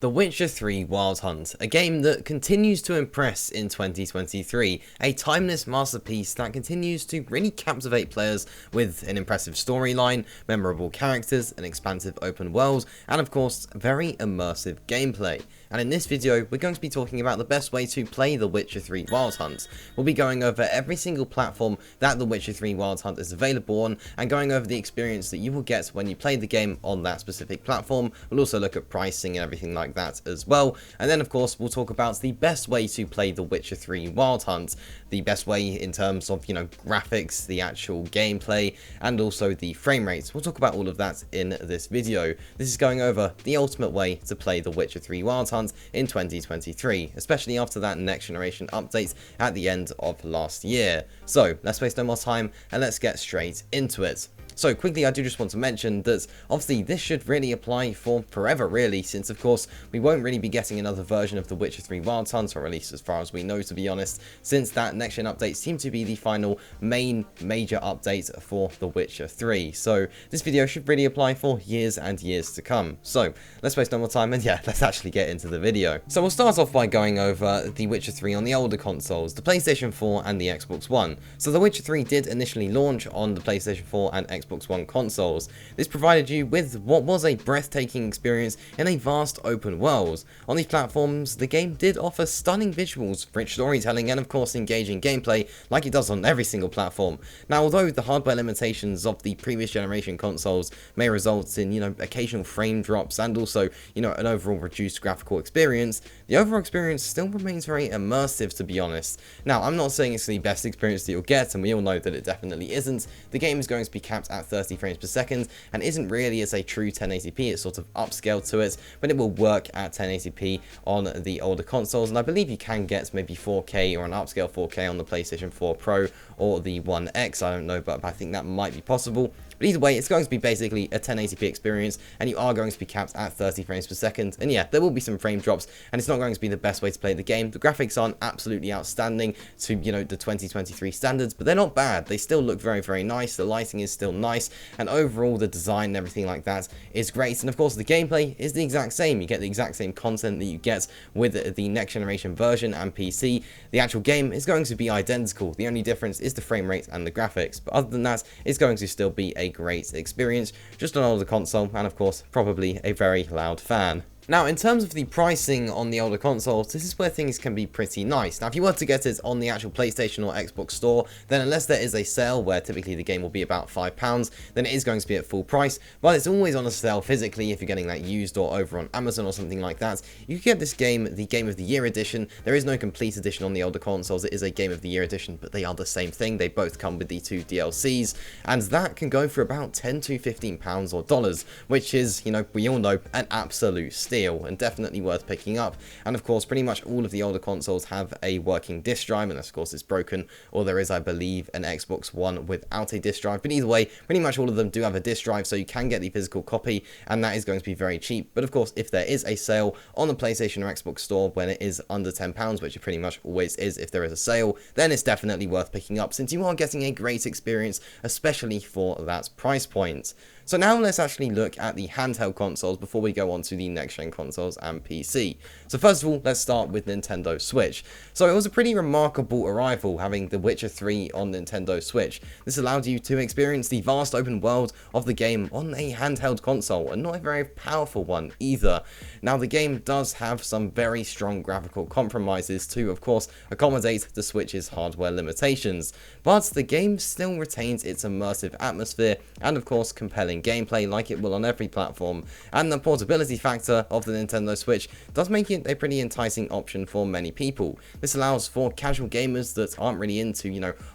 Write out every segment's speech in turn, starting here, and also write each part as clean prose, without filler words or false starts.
The Witcher 3 Wild Hunt, a game that continues to impress in 2023, a timeless masterpiece that continues to really captivate players with an impressive storyline, memorable characters, an expansive open world, and of course, very immersive gameplay. And in this video, we're going to be talking about the best way to play The Witcher 3 Wild Hunt. We'll be going over every single platform that The Witcher 3 Wild Hunt is available on, and going over the experience that you will get when you play the game on that specific platform. We'll also look at pricing and everything like that as well, and then of course we'll talk about the best way to play The Witcher 3 Wild Hunt, the best way in terms of, graphics, the actual gameplay, and also the frame rates. We'll talk about all of that in this video. This is going over the ultimate way to play The Witcher 3 Wild Hunt in 2023, especially after that next generation update at the end of last year. So let's waste no more time and let's get straight into it. So quickly, I do just want to mention that obviously this should really apply for forever really, since of course we won't really be getting another version of The Witcher 3 Wild Hunt, or at least as far as we know, to be honest, since that next gen update seemed to be the final major update for The Witcher 3. So this video should really apply for years and years to come. So let's waste no more time and yeah, let's actually get into the video. So we'll start off by going over The Witcher 3 on the older consoles, the PlayStation 4 and the Xbox One. So The Witcher 3 did initially launch on the PlayStation 4 and Xbox One consoles. This provided you with what was a breathtaking experience in a vast open world. On these platforms, the game did offer stunning visuals, rich storytelling, and of course engaging gameplay like it does on every single platform. Now, although the hardware limitations of the previous generation consoles may result in, occasional frame drops and also, an overall reduced graphical experience, the overall experience still remains very immersive, to be honest. Now, I'm not saying it's the best experience that you'll get, and we all know that it definitely isn't. The game is going to be capped at 30 frames per second and isn't really as a true 1080p. It's sort of upscaled to it, but it will work at 1080p on the older consoles, and I believe you can get maybe 4K or an upscale 4K on the PlayStation 4 Pro or the One X. I don't know, but I think that might be possible. But either way, it's going to be basically a 1080p experience, and you are going to be capped at 30 frames per second. And yeah, there will be some frame drops, and it's not going to be the best way to play the game. The graphics aren't absolutely outstanding to, the 2023 standards, but they're not bad. They still look very, very nice. The lighting is still nice, and overall, the design and everything like that is great. And of course, the gameplay is the exact same. You get the exact same content that you get with the next generation version and PC. The actual game is going to be identical. The only difference is the frame rate and the graphics, but other than that, it's going to still be a great experience, just on an older console, and of course probably a very loud fan. Now, in terms of the pricing on the older consoles, this is where things can be pretty nice. Now, if you were to get it on the actual PlayStation or Xbox store, then unless there is a sale where typically the game will be about £5, then it is going to be at full price, but it's always on a sale physically if you're getting that used or over on Amazon or something like that. You can get this game, the Game of the Year edition. There is no complete edition on the older consoles. It is a Game of the Year edition, but they are the same thing. They both come with the 2 DLCs, and that can go for about £10 to £15 or dollars, which is, we all know, an absolute steal and definitely worth picking up. And of course, pretty much all of the older consoles have a working disc drive, unless of course it's broken, or there is, I believe, an Xbox One without a disc drive. But either way, pretty much all of them do have a disc drive, so you can get the physical copy, and that is going to be very cheap. But of course, if there is a sale on the PlayStation or Xbox store when it is under £10, which it pretty much always is if there is a sale, then it's definitely worth picking up, since you are getting a great experience, especially for that price point. So now let's actually look at the handheld consoles before we go on to the next-gen consoles and PC. So first of all, let's start with Nintendo Switch. So it was a pretty remarkable arrival having The Witcher 3 on Nintendo Switch. This allowed you to experience the vast open world of the game on a handheld console, and not a very powerful one either. Now, the game does have some very strong graphical compromises to, of course, accommodate the Switch's hardware limitations, but the game still retains its immersive atmosphere and, of course, compelling gameplay like it will on every platform, and the portability factor of the Nintendo Switch does make it a pretty enticing option for many people. This allows for casual gamers that aren't really into,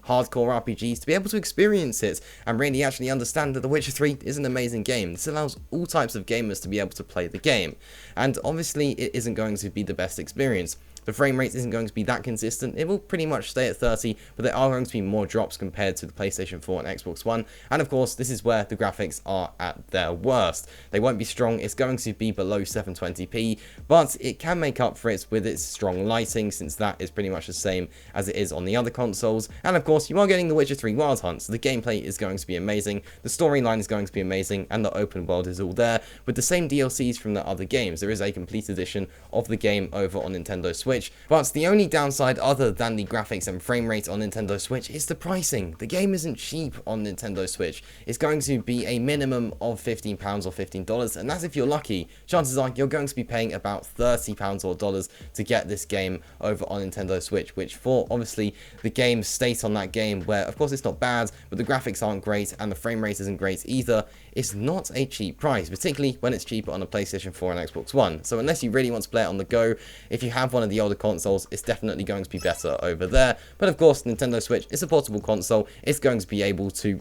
hardcore RPGs to be able to experience it and really actually understand that The Witcher 3 is an amazing game. This allows all types of gamers to be able to play the game, and obviously it isn't going to be the best experience. the frame rate isn't going to be that consistent. It will pretty much stay at 30, but there are going to be more drops compared to the PlayStation 4 and Xbox One. And of course, this is where the graphics are at their worst. They won't be strong. It's going to be below 720p, but it can make up for it with its strong lighting, since that is pretty much the same as it is on the other consoles. And of course, you are getting The Witcher 3 Wild Hunt, so the gameplay is going to be amazing, the storyline is going to be amazing, and the open world is all there with the same DLCs from the other games. There is a complete edition of the game over on Nintendo Switch, but the only downside other than the graphics and frame rate on Nintendo Switch is the pricing. The game isn't cheap on Nintendo Switch. It's going to be a minimum of £15 or $15, and that's if you're lucky. Chances are you're going to be paying about £30 or dollars to get this game over on Nintendo Switch, which for obviously the game state on that game, where of course it's not bad, but the graphics aren't great and the frame rate isn't great either, it's not a cheap price, particularly when it's cheaper on a PlayStation 4 and Xbox One. So unless you really want to play it on the go, if you have one of the older consoles, it's definitely going to be better over there. But of course, Nintendo Switch is a portable console. It's going to be able to,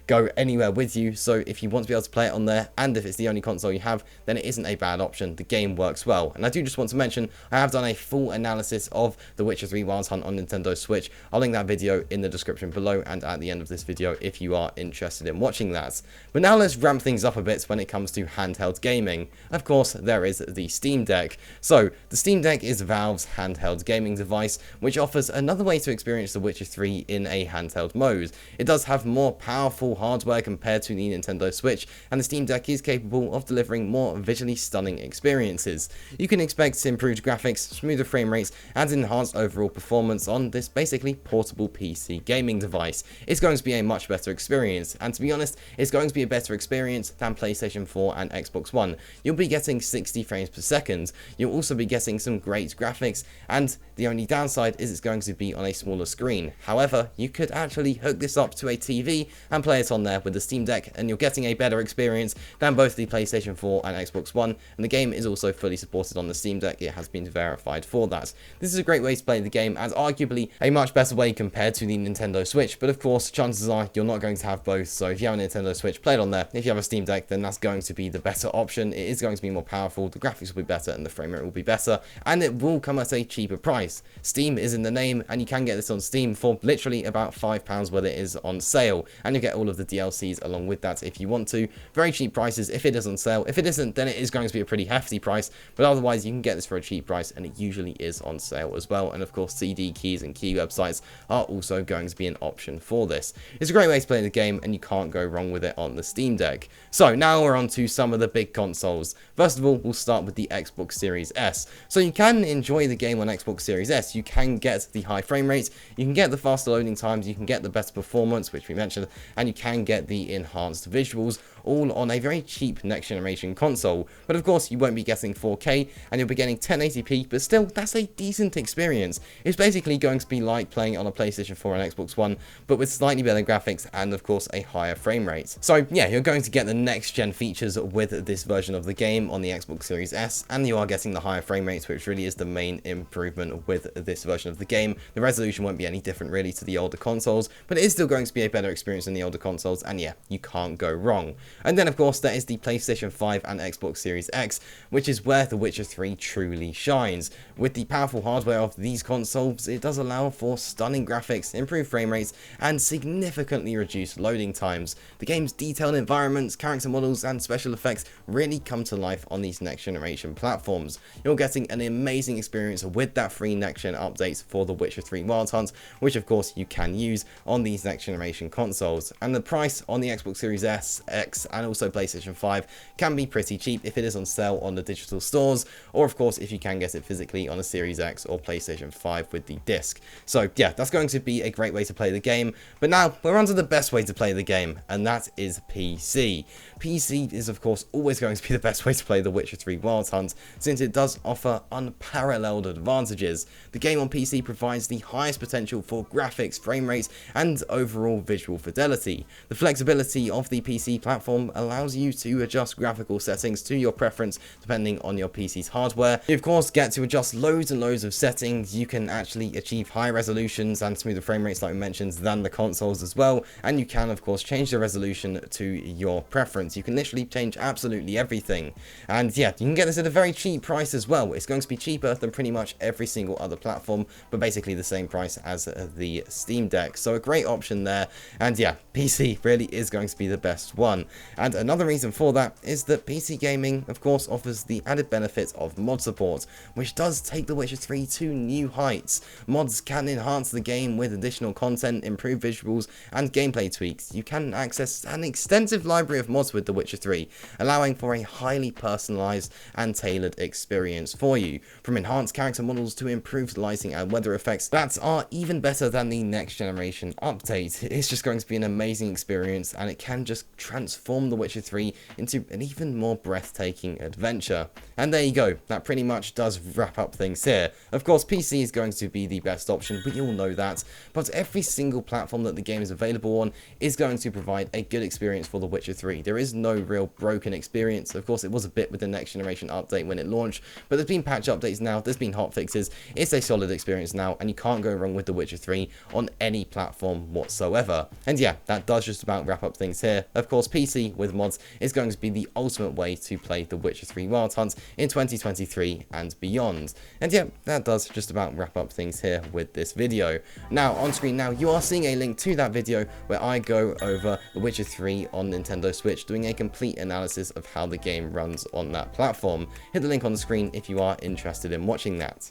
go anywhere with you. So if you want to be able to play it on there, and if it's the only console you have, then it isn't a bad option. The game works well. And I do just want to mention, I have done a full analysis of The Witcher 3 Wild Hunt on Nintendo Switch. I'll link that video in the description below and at the end of this video if you are interested in watching that. But now let's ramp things up a bit when it comes to handheld gaming. Of course, there is the Steam Deck. So the Steam Deck is Valve's handheld gaming device, which offers another way to experience The Witcher 3 in a handheld mode. It does have more powerful hardware compared to the Nintendo Switch, and the Steam Deck is capable of delivering more visually stunning experiences. You can expect improved graphics, smoother frame rates, and enhanced overall performance on this basically portable PC gaming device. It's going to be a much better experience, and to be honest, it's going to be a better experience than PlayStation 4 and Xbox One. You'll be getting 60 frames per second. You'll also be getting some great graphics, and the only downside is it's going to be on a smaller screen. However, you could actually hook this up to a TV and play it on there with the Steam Deck, and you're getting a better experience than both the PlayStation 4 and Xbox One, and the game is also fully supported on the Steam Deck. It has been verified for that. This is a great way to play the game, and arguably a much better way compared to the Nintendo Switch, but of course, chances are you're not going to have both, so if you have a Nintendo Switch, play it on there. If you have a Steam Deck, then that's going to be the better option. It is going to be more powerful, the graphics will be better, and the frame rate will be better, and it will come at a cheaper price. Steam is in the name, and you can get this on Steam for literally about £5 where it is on sale, and you get all of the DLCs along with that if you want to. Very cheap prices if it is on sale. If it isn't, then it is going to be a pretty hefty price, but otherwise you can get this for a cheap price, and it usually is on sale as well. And of course, CD keys and key websites are also going to be an option for this. It's a great way to play the game, and you can't go wrong with it on the Steam Deck. So now we're on to some of the big consoles. First of all, we'll start with the Xbox Series S. So you can enjoy the game on Xbox Series S. You can get the high frame rates, you can get the faster loading times, you can get the better performance, which we mentioned, and you can get the enhanced visuals, all on a very cheap next generation console. But of course, you won't be getting 4K, and you'll be getting 1080p, but still, that's a decent experience. It's basically going to be like playing on a PlayStation 4 and Xbox One, but with slightly better graphics and of course a higher frame rate. So yeah, you're going to get the next gen features with this version of the game on the Xbox Series S, and you are getting the higher frame rates, which really is the main improvement with this version of the game. The resolution won't be any different really to the older consoles, but it is still going to be a better experience than the older consoles, and yeah, you can't go wrong. And then of course there is the PlayStation 5 and Xbox Series X, which is where The Witcher 3 truly shines. With the powerful hardware of these consoles, it does allow for stunning graphics, improved frame rates, and significantly reduced loading times. The game's detailed environments, character models, and special effects really come to life on these next generation platforms. You're getting an amazing experience with that free next gen updates for The Witcher 3 Wild Hunt, which of course you can use on these next generation consoles. And the price on the Xbox Series S, X, and also PlayStation 5 can be pretty cheap if it is on sale on the digital stores, or of course if you can get it physically on a Series X or PlayStation 5 with the disc. So yeah, that's going to be a great way to play the game. But now we're on to the best way to play the game, and that is PC. PC is of course always going to be the best way to play The Witcher 3 Wild Hunt, since it does offer unparalleled advantages. The game on PC provides the highest potential for graphics, frame rates, and overall visual fidelity. The flexibility of the PC platform platform allows you to adjust graphical settings to your preference depending on your PC's hardware. You of course get to adjust loads and loads of settings. You can actually achieve high resolutions and smoother frame rates like we mentioned than the consoles as well, and you can of course change the resolution to your preference. You can literally change absolutely everything, and yeah, you can get this at a very cheap price as well. It's going to be cheaper than pretty much every single other platform, but basically the same price as the Steam Deck, so a great option there. And yeah, PC really is going to be the best one, and another reason for that is that PC gaming of course offers the added benefit of mod support, which does take The Witcher 3 to new heights. Mods can enhance the game with additional content, improve visuals, and gameplay tweaks. You can access an extensive library of mods with The Witcher 3, allowing for a highly personalized and tailored experience for you, from enhanced character models to improved lighting and weather effects that are even better than the next generation update. It's just going to be an amazing experience, and it can just transform The Witcher 3 into an even more breathtaking adventure. And there you go, that pretty much does wrap up things here. Of course, PC is going to be the best option, we all know that, but every single platform that the game is available on is going to provide a good experience for The Witcher 3. There is no real broken experience. Of course, it was a bit with the next generation update when it launched, but there's been patch updates now, there's been hotfixes, it's a solid experience now, and you can't go wrong with The Witcher 3 on any platform whatsoever. And yeah, that does just about wrap up things here. Of course, PC with mods is going to be the ultimate way to play The Witcher 3 Wild Hunt in 2023 and beyond. And yeah, that does just about wrap up things here with this video. Now, on screen now, you are seeing a link to that video where I go over The Witcher 3 on Nintendo Switch, doing a complete analysis of how the game runs on that platform. Hit the link on the screen if you are interested in watching that.